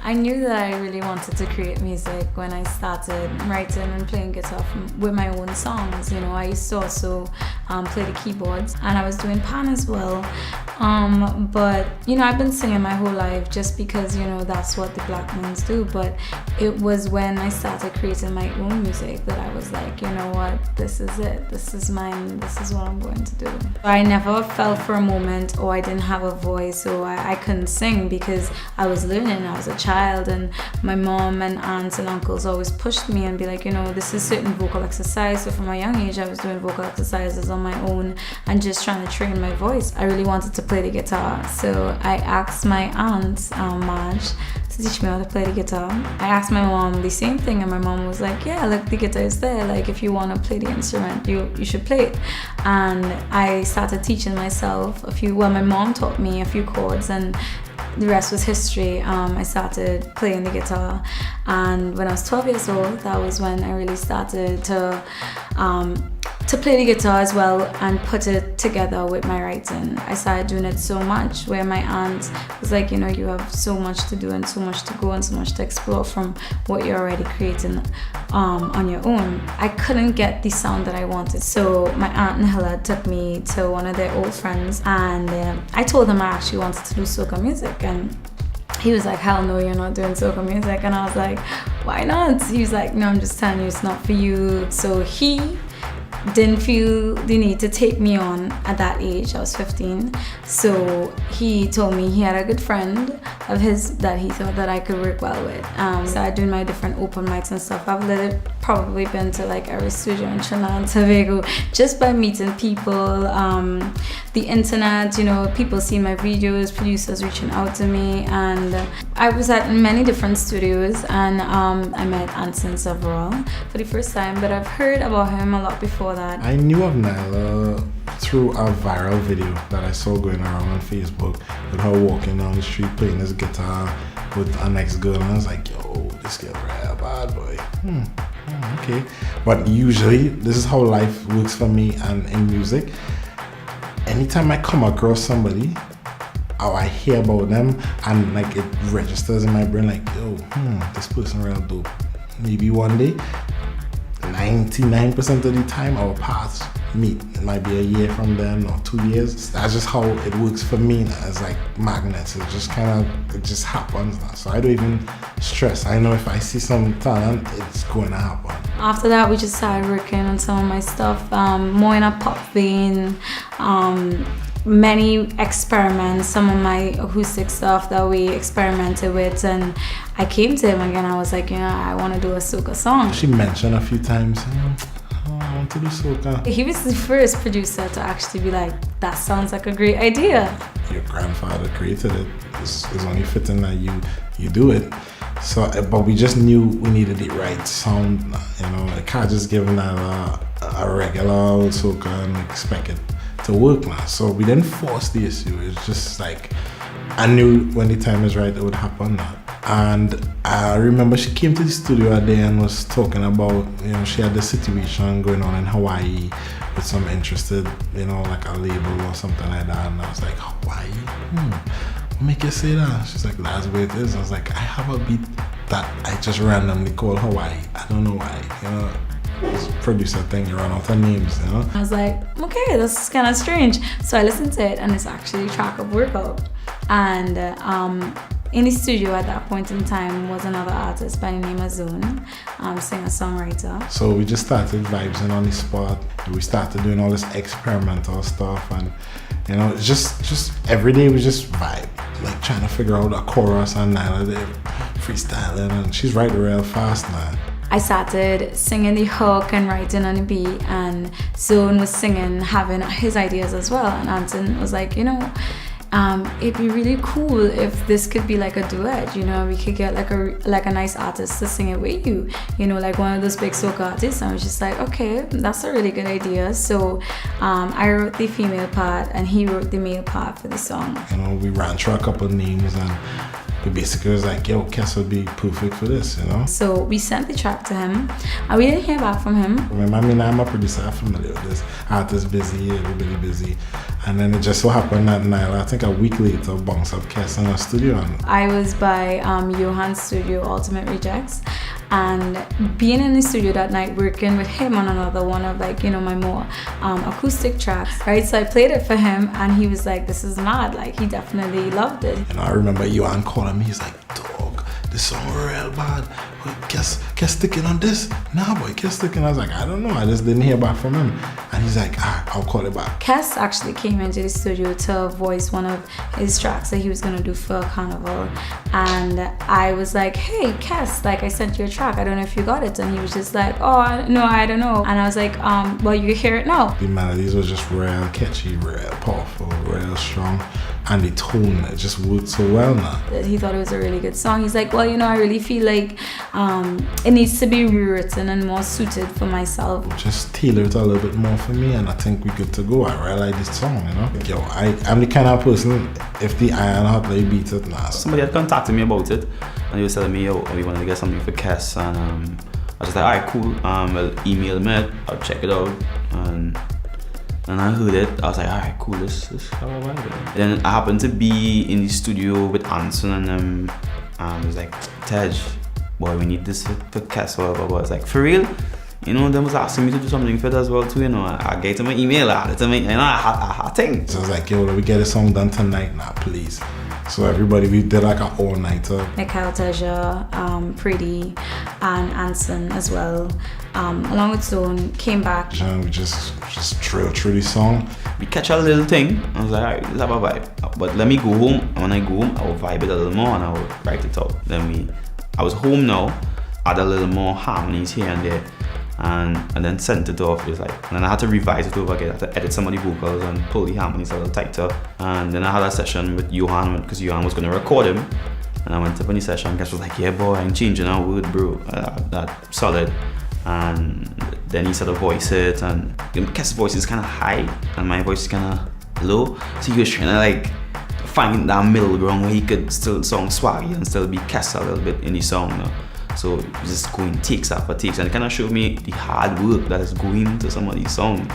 I knew that I really wanted to create music when I started writing and playing guitar with my own songs. You know, I used to also play the keyboards, and I was doing pan as well. But you know, I've been singing my whole life just because, you know, that's what the Blackmans do. But it was when I started creating my own music that I was like, you know what, this is it. This is mine. This is what I'm going to do. I never felt for a moment, oh, I didn't have a voice, or I couldn't sing, because I was learning. I was a child, and my mom and aunts and uncles always pushed me and be like, you know, this is certain vocal exercise. So from a young age, I was doing vocal exercises on my own and just trying to train my voice. I really wanted to play the guitar, so I asked my aunt, Marge, to teach me how to play the guitar. I asked my mom the same thing, and my mom was like, yeah, look, the guitar is there. Like, if you want to play the instrument, you should play it. And I started teaching myself my mom taught me a few chords, and the rest was history. I started playing the guitar, and when I was 12 years old, that was when I really started to play the guitar as well and put it together with my writing. I started doing it so much, where my aunt was like, you know, you have so much to do and so much to go and so much to explore from what you're already creating on your own. I couldn't get the sound that I wanted, so my aunt Nailah took me to one of their old friends, and I told him I actually wanted to do soca music, and he was like, hell no, you're not doing soca music. And I was like, why not? He was like, no, I'm just telling you, it's not for you. So he didn't feel the need to take me on at that age. I was 15. So he told me he had a good friend of his that he thought that I could work well with. Started doing my different open mics and stuff. I've probably been to like every studio in Trinidad and Tobago just by meeting people. The internet, you know, people seeing my videos, producers reaching out to me, and I was at many different studios, and I met Anson several for the first time, but I've heard about him a lot before that. I knew of Nailah through a viral video that I saw going around on Facebook with her walking down the street playing this guitar with an ex-girl, and I was like, yo, this girl real bad boy. Okay. But usually, this is how life works for me and in music. Anytime I come across somebody, or I hear about them, and like it registers in my brain like, yo, this person real dope. Maybe one day, 99% of the time our paths meet. It might be a year from then or 2 years. That's just how it works for me as like magnets. It just happens now. So I don't even stress. I know if I see some talent, it's going to happen. After that, we just started working on some of my stuff, more in a pop vein. Many experiments, some of my acoustic stuff that we experimented with, and I came to him again. I was like, you know, I want to do a soca song. She mentioned a few times, I want to do soca. He was the first producer to actually be like, that sounds like a great idea. Your grandfather created it. It's only fitting that you do it. So, but we just knew we needed the right sound. You know, I can't just give Nailah a regular old soca and expect it to work now. So we didn't force the issue. It's just like I knew when the time is right it would happen. And I remember she came to the studio a day and was talking about, you know, she had this situation going on in Hawaii with some interested, you know, like a label or something like that. And I was like, Hawaii? What make you say that? She's like, that's the way it is. I was like, I have a beat that I just randomly call Hawaii. I don't know why, you know. This producer thing, you run out of names, you know? I was like, okay, this is kind of strange. So I listened to it, and it's actually a track of Workout. And in the studio at that point in time was another artist by the name of Xone, singer-songwriter. So we just started vibing on the spot. We started doing all this experimental stuff, and you know, just every day we just vibe, like trying to figure out a chorus, and Nailah there freestyling, and she's writing real fast now. I started singing the hook and writing on the beat, and Xone was singing, having his ideas as well. And Anson was like, you know, it'd be really cool if this could be like a duet, you know, we could get like a nice artist to sing it with you, you know, like one of those big soca artists. And I was just like, okay, that's a really good idea. So I wrote the female part and he wrote the male part for the song. You know, we ran through a couple of names and we basically was like, yo, Kes would be perfect for this, you know? So we sent the track to him and we didn't hear back from him. Remember, I mean, I'm a producer, I'm familiar with this. Artist busy, everybody busy. And then it just so happened that Nailah, I think a week later, bounced up Kes in our studio. And I was by Johan's studio, Ultimate Rejects. And being in the studio that night, working with him on another one of like, you know, my more acoustic tracks, right? So I played it for him and he was like, this is mad. Like, he definitely loved it. And I remember Johan calling me, he's like, dog, this song real bad. Kes sticking on this? Nah, boy, Kes sticking. I was like, I don't know. I just didn't hear back from him. And he's like, I'll call it back. Kes actually came into the studio to voice one of his tracks that he was going to do for Carnival. And I was like, hey, Kes, like I sent you a track. I don't know if you got it. And he was just like, oh, no, I don't know. And I was like, well, you hear it now. The melodies were just real catchy, real powerful, real strong. And the tone, it just worked so well now. He thought it was a really good song. He's like, well, you know, I really feel like it needs to be rewritten and more suited for myself. Just tailor it a little bit more for me and I think we're good to go. I really like this song, you know. Yo, I'm the kind of person, if the iron hot, they beat it now. Somebody had contacted me about it and he was telling me, yo, we wanted to get something for Kes. And I was just like, alright, cool. Well, email me, I'll check it out. And I heard it, I was like, alright, cool, this how I want it. Then I happened to be in the studio with Anson and them. It was like, Tej, boy, we need this for Kes, whatever. I was like, for real? You know, them was asking me to do something for it as well too, you know. I gave them an email, I had to make, and I had thing. So I was like, yo, let me get a song done tonight now, please. So everybody, we did like an all-nighter. Mical, Teja, Preedy, and Anson as well, along with Xone, came back. And we just trail through the song. We catch a little thing, I was like, alright, let's have a vibe. But let me go home, and when I go home, I will vibe it a little more and I will write it out. I was home now, add a little more harmonies here and there, and then sent it off. It was like, and then I had to revise it over again. I had to edit some of the vocals and pull the harmonies a little tighter. And then I had a session with Johan because Johan was going to record him. And I went up in the session and Kes was like, yeah boy, I ain't changing a word, bro. That's solid. And then he started to voice it, and Kes' voice is kind of high and my voice is kind of low. So he was trying to like find that middle ground where he could still sound swaggy and still be Kes a little bit in the song, you know? So just going takes after takes, and it kind of showed me the hard work that is going into some of these songs.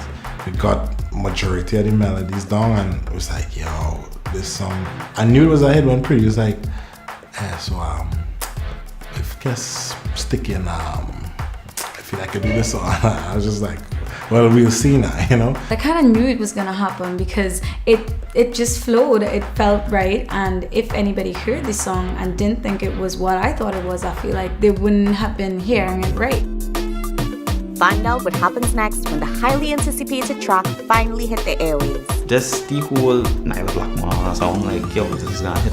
We got majority of the melodies down and it was like, yo, this song. I knew it was a hit when Preedy was like, so if Kes sticking, I feel like I could do this song. I was just like, well, we'll see now, you know? I kind of knew it was gonna happen because it just flowed, it felt right, and if anybody heard the song and didn't think it was what I thought it was, I feel like they wouldn't have been hearing it right. Find out what happens next when the highly anticipated track finally hit the airwaves. Just the whole Nailah Blackman song, like, yo, this is gonna hit.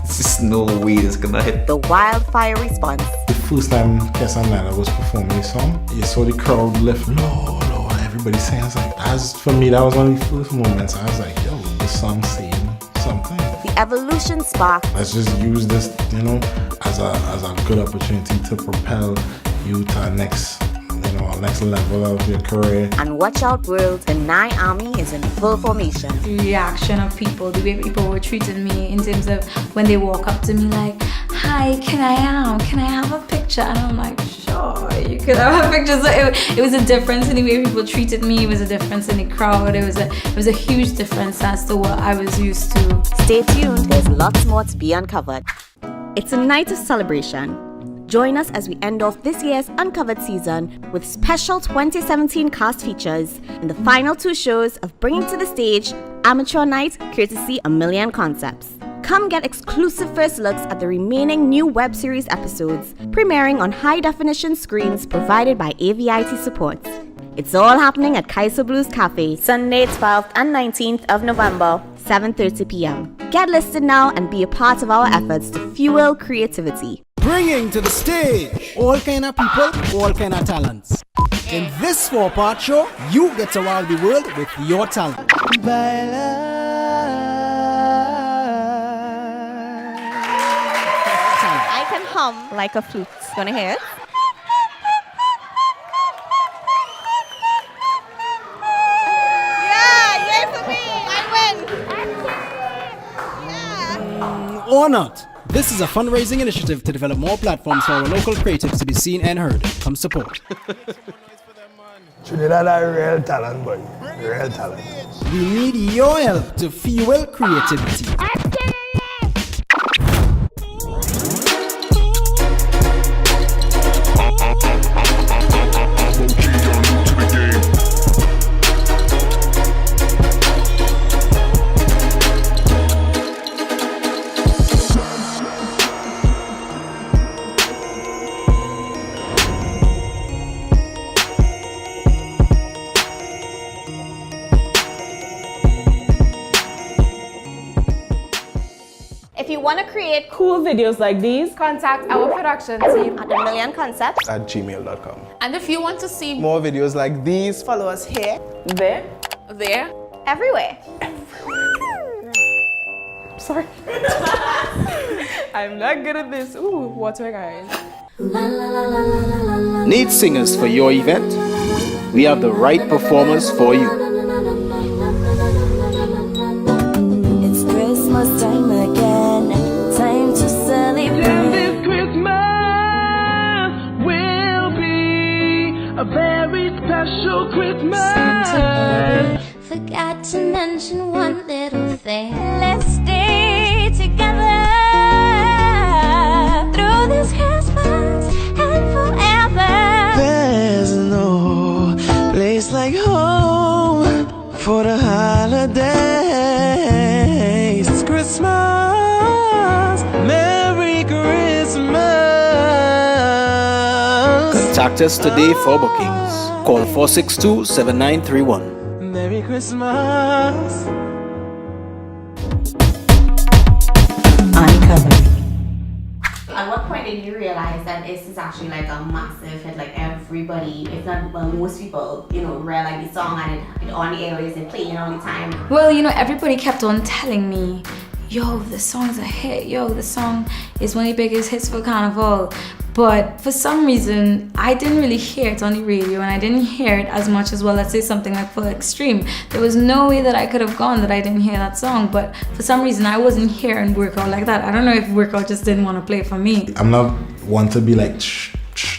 There's just no way this is gonna hit. The wildfire response. The first time Kes and Nailah was performing the song, you saw the crowd lift, Lord, everybody saying, I was like, for me, that was one of the first moments. I was like, yo, this song saying something. The evolution spark. Let's just use this, you know, as a good opportunity to propel you to a next level of your career. And watch out, world, the Nai Army is in full formation. The reaction of people, the way people were treating me in terms of when they walk up to me like, hi, can I have a picture? And I'm like, sure, you could have a picture. So it was a difference in the way people treated me. It was a difference in the crowd. It was a huge difference as to what I was used to. Stay tuned, there's lots more to be uncovered. It's a night of celebration. Join us as we end off this year's Uncovered season with special 2017 cast features and the final 2 shows of Bringing to the Stage Amateur Night courtesy A Million Concepts. Come get exclusive first looks at the remaining new web series episodes, premiering on high-definition screens provided by AVIT Support. It's all happening at Kaiser Blues Cafe, Sunday 12th and 19th of November, 7:30 p.m. Get listed now and be a part of our efforts to fuel creativity. Bringing to the stage all kind of people, all kind of talents. In this 4-part show, you get to wow the world with your talent. Baila. hum like a flute. Gonna hear it? Yeah, yay for me! I win! Or not. This is a fundraising initiative to develop more platforms for our local creatives to be seen and heard. Come support. Trinidad are real talent, boy. Real talent. We need your help to fuel creativity. If you want to create Cool videos like these, contact our production team. at @1,000,000concepts, At gmail.com. And if you want to see More videos like these. follow us here, there, everywhere. sorry. I'm not good at this. Ooh, water guys. Need singers for your event? We have the right performers for you. It's Christmas time again, time to celebrate. This Christmas will be a very special Christmas. Santa forgot to mention one little thing. Let's stay together through this Christmas and forever. There's no place like home for the holidays. It's Christmas, Merry Christmas. Contact us today for bookings. Call 462-7931. Merry Christmas. Uncovered. At what point did you realize that this is actually like a massive hit? Like everybody, if not well, most people, realize the song and it on the airways and playing all the time. Well, everybody kept on telling me, yo, the song's a hit. Yo, the song is one of the biggest hits for Carnival. But for some reason, I didn't really hear it on the radio, and I didn't hear it as much as, well, let's say something like For Extreme. There was no way that I could have gone that I didn't hear that song, but for some reason, I wasn't hearing Workout like that. I don't know if Workout just didn't want to play for me. I'm not one to be like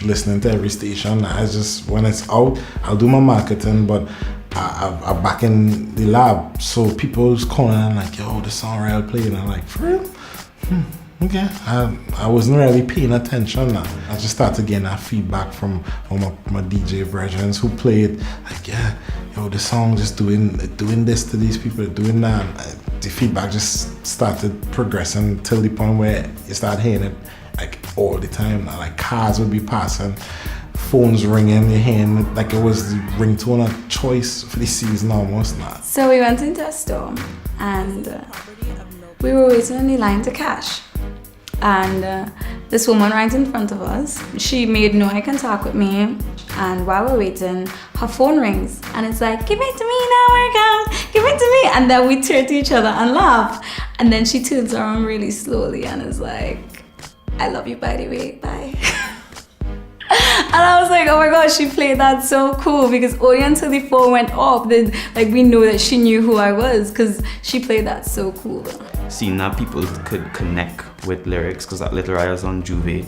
listening to every station. I just, when it's out, I'll do my marketing, but I'm back in the lab. So people's calling and like, yo, the song I'll play, and I'm like, for real? Okay, I wasn't really paying attention now. I just started getting that feedback from my DJ brethren who played, like, yeah, yo, the song just doing this to these people, doing that. The feedback just started progressing till the point where you start hearing it like all the time now. Like cars would be passing, phones ringing, you're hearing it like it was the ringtone of choice for the season almost now. So we went into a store, and we were waiting in the line to cash. And this woman right in front of us, she made no eye contact with me, and while we're waiting, her phone rings, and it's like, give it to me now, Workout, give it to me. And then we turn to each other and laugh, and then she turns around really slowly and is like, I love you, by the way, bye. And I was like, oh my gosh, she played that so cool, because only until the phone went off did we know that she knew who I was, because she played that so cool. Seeing that people could connect with lyrics, because that little I was on Juve,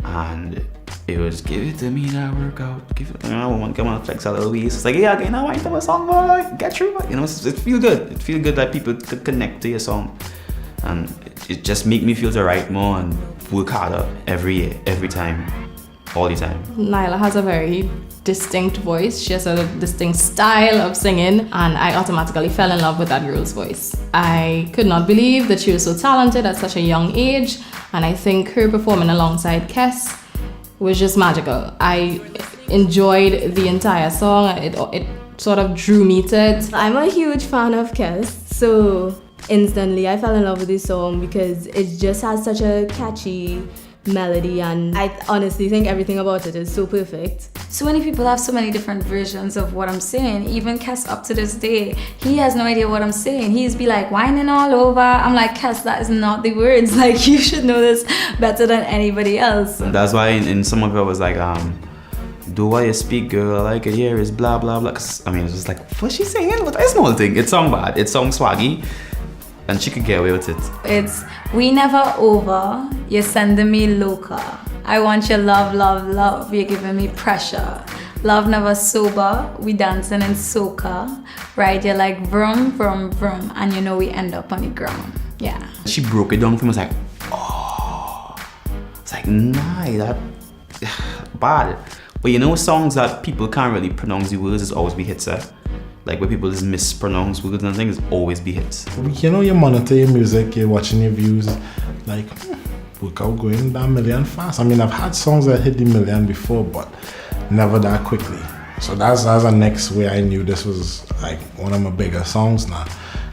and it was give it to me now, Workout, give it, one come on, flex a little waist. It's like, yeah, okay, now I ain't a song, boy, get through it. It feel good. It feel good that people could connect to your song, and it just make me feel to write more and work harder every year, every time, all the time. Nailah has a very distinct voice. She has a distinct style of singing, and I automatically fell in love with that girl's voice. I could not believe that she was so talented at such a young age, and I think her performing alongside Kes was just magical. I enjoyed the entire song. It sort of drew me to it. I'm a huge fan of Kes, so instantly I fell in love with this song because it just has such a catchy melody, and I honestly think everything about it is so perfect. So many people have so many different versions of what I'm saying. Even Kes, up to this day, he has no idea what I'm saying. He's be like whining all over. I'm like, Kes, that is not the words. Like, you should know this better than anybody else. And that's why in some of it I was like, do what you speak, girl, like it here is blah blah blah. I mean, it's just like, what's she saying? What is small thing? It song bad, it song swaggy, and she could get away with it. It's we never over, you're sending me loca. I want your love, love, love, you're giving me pressure. Love never sober, we dancing in soca. Right, you're like vroom, vroom, vroom, and you know we end up on the ground. Yeah. She broke it down for me, I was like, oh. It's like, nah, that bad. But you know, songs that people can't really pronounce the words is always be hits, eh? Like where people just mispronounce words and things, always be hits. You know, you monitor your music, you're watching your views, like, workout going that million fast. I mean, I've had songs that hit the million before, but never that quickly. So that's the next way I knew this was like one of my bigger songs now.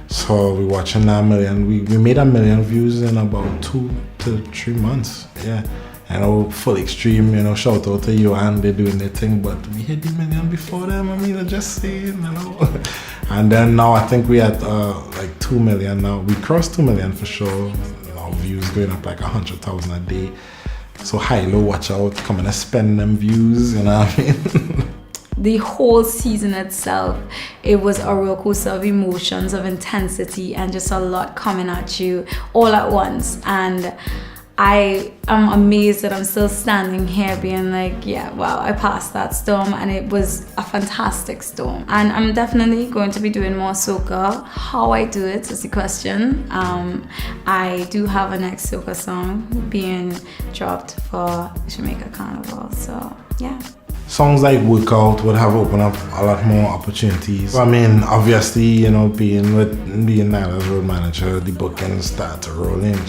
So we watching that million. We made 1 million views in about 2 to 3 months. Yeah. You know, Full Extreme, you know, shout out to you, and they're doing their thing, but we hit the million before them. I mean, I just saying, you know. And then now I think we at like 2 million now. We crossed 2 million for sure. You know, views going up like 100,000 a day. So high-low, watch out, come and spend them views, you know what I mean? The whole season itself, it was a roller coaster of emotions, of intensity, and just a lot coming at you all at once. And I am amazed that I'm still standing here being like, yeah, wow, I passed that storm, and it was a fantastic storm. And I'm definitely going to be doing more soca. How I do it is the question. I do have a next soca song being dropped for Jamaica Carnival, so yeah. Songs like Workout would have opened up a lot more opportunities. I mean, obviously, you know, being Nailah's road manager, the bookings start to roll in.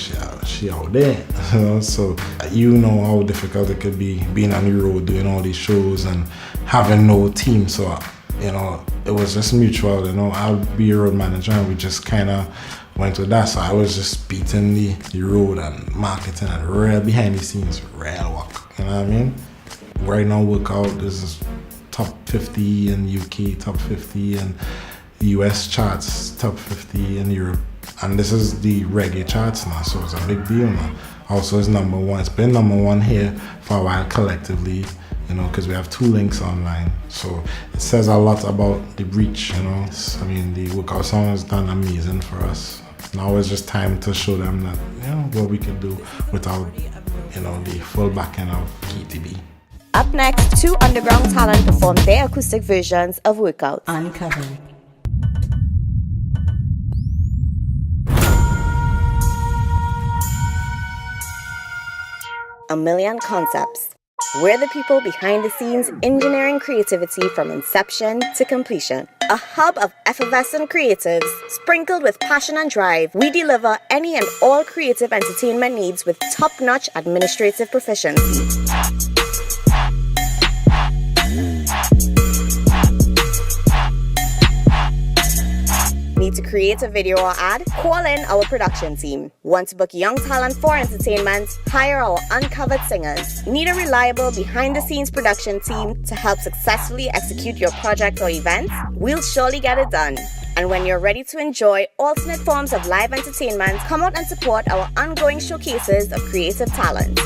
She out there, you know, so you know how difficult it could be being on the road, doing all these shows and having no team. So, you know, it was just mutual, you know. I'll be a road manager, and we just kind of went with that. So I was just beating the road and marketing and real behind the scenes, real work, you know what I mean? Right now, Workout, this is top 50 in UK, top 50 in US charts, top 50 in Europe. And this is the reggae charts now, so it's a big deal now. Also, it's #1. It's been #1 here for a while collectively, you know, because we have 2 links online. So it says a lot about the reach, you know. I mean, the Workout song has done amazing for us. Now it's just time to show them that, you know, what we can do without, you know, the full backing of KTB. Up next, 2 underground talent perform their acoustic versions of Workout. Uncovered. A Million Concepts. We're the people behind the scenes engineering creativity from inception to completion. A hub of effervescent creatives sprinkled with passion and drive. We deliver any and all creative entertainment needs with top-notch administrative proficiency. Need to create a video or ad? Call in our production team. Want to book young talent for entertainment? Hire our Uncovered singers. Need a reliable behind-the-scenes production team to help successfully execute your project or event? We'll surely get it done. And when you're ready to enjoy alternate forms of live entertainment, come out and support our ongoing showcases of creative talent.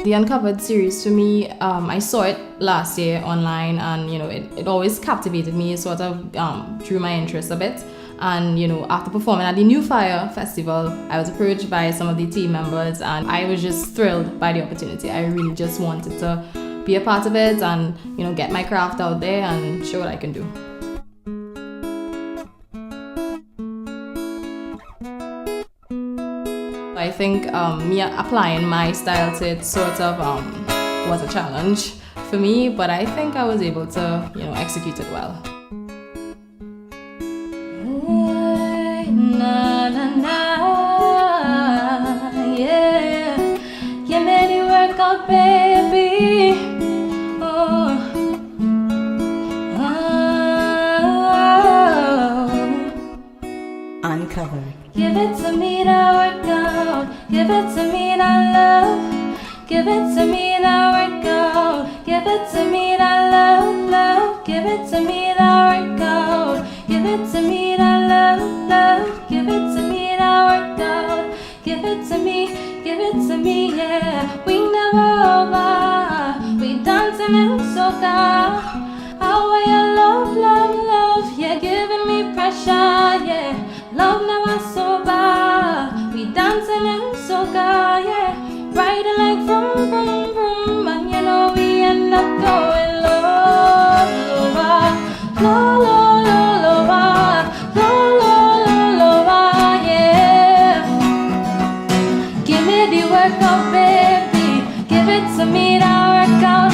The Uncovered series for me, I saw it last year online, and you know it always captivated me. It sort of drew my interest a bit. And you know, after performing at the New Fire Festival, I was approached by some of the team members, and I was just thrilled by the opportunity. I really just wanted to be a part of it, and you know, get my craft out there and show what I can do. I think me applying my style to it sort of was a challenge for me, but I think I was able to, you know, execute it well. Na, na, na, yeah. You made it work out, baby. to me that love, love. Give it to me that workout. Give it to me that love, love. Give it to me that workout. Give it to me, yeah. We never over. We dancing in Soca. How are you love, love, love? Yeah, giving me pressure, yeah. Love never sober. We dancing in Soca, yeah. Riding like vroom, vroom, vroom. And you know we end up going low, lower, low, low, low, lower, low, low, low, lower, yeah. Give me the workout, baby. Give it to me, that workout.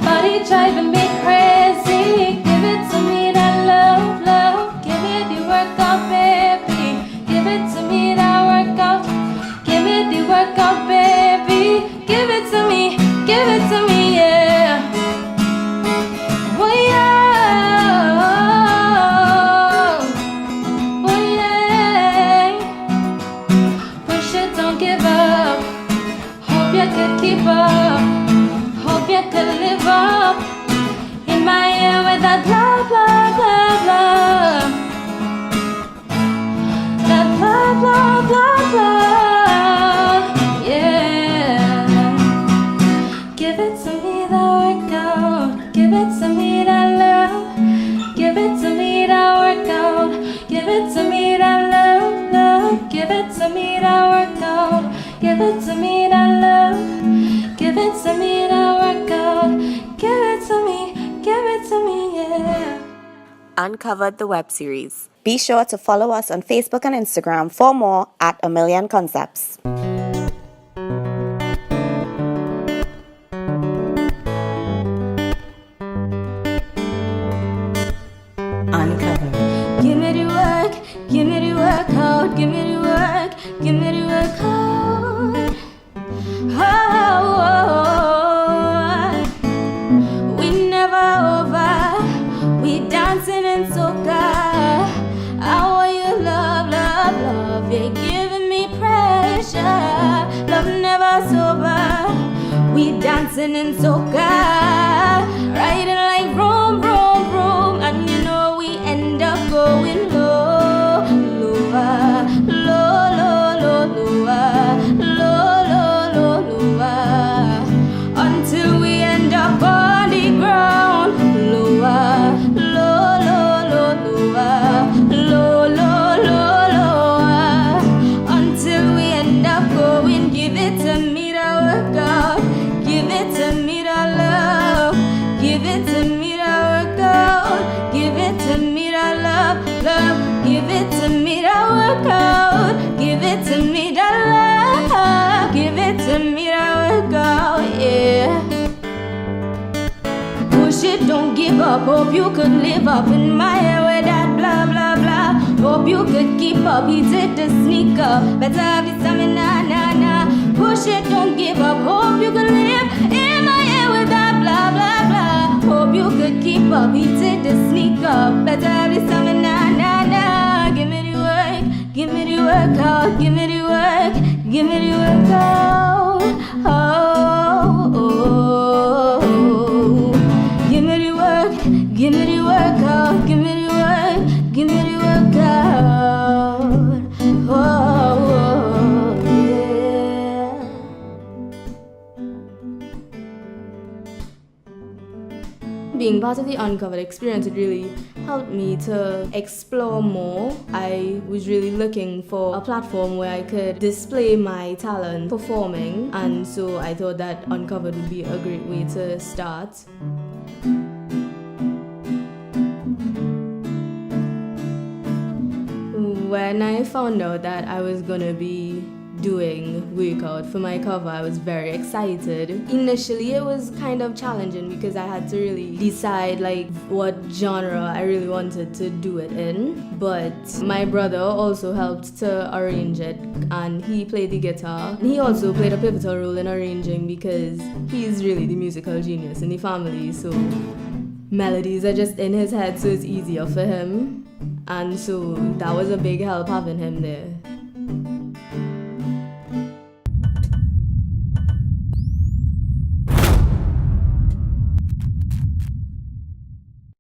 Body driving me crazy. Give it to me, that love, love. Give me the workout, baby. Give it to me, that workout. Give me the workout, baby. Give it to me, yeah. Oh yeah, oh yeah. Push it, don't give up. Hope you could keep up. Hope you could live up in my ear with that love, love, love, love. That love, love, love, love. Yeah. Give it to me, that workout. Give it to me, that love. Give it to me, that workout. Give it to me, that love, love. Give it to me, that workout. Give it to me, that love. Give it to me, that workout. Give it to me, yeah. Uncovered the web series. Be sure to follow us on Facebook and Instagram for more at A Million Concepts. Uncovered. Give me the work, give me the workout, give me the work, give me the workout. Oh, we never over, we dancing in Soca. I want you love, love, love. You're giving me pressure. Love never sober. We dancing in Soca, riding like vroom, vroom, vroom. And you know we end up going low, lower, low, low, low, lower, low, low, low, lower, until we end up on the ground. Lower, low, low, low, lower, low, low, low, lower, until we end up going. Give it to me, that workout. Give it to me, that love. Give it to me, that workout. Give it to me, that love, love. Give it to me, that workout. Give it to me, that love. Give it to me, that workout, yeah. Push it, don't give up. Hope you could live up in my hair with that blah, blah, blah. Hope you could keep up. He did the sneak up. Better have the stamina, nah, nah. Push it, don't give up. Hope you could live in my hair with that blah, blah, blah. Hope you could keep up. He did the sneak up. Better have the stamina, nah, nah. Give me the work, give me the workout. Give me the work, give me the workout. Oh, oh, oh. Give me the work, give me the workout. Give me the work, give me the workout. Oh, oh, yeah. Being part of the Uncovered experience, it really helped me to explore more. I was really looking for a platform where I could display my talent performing, and so I thought that Uncovered would be a great way to start. When I found out that I was gonna be doing workout for my cover, I was very excited. Initially it was kind of challenging because I had to really decide like what genre I really wanted to do it in, but my brother also helped to arrange it, and he played the guitar. He also played a pivotal role in arranging because he's really the musical genius in the family, so melodies are just in his head, so it's easier for him, and so that was a big help having him there.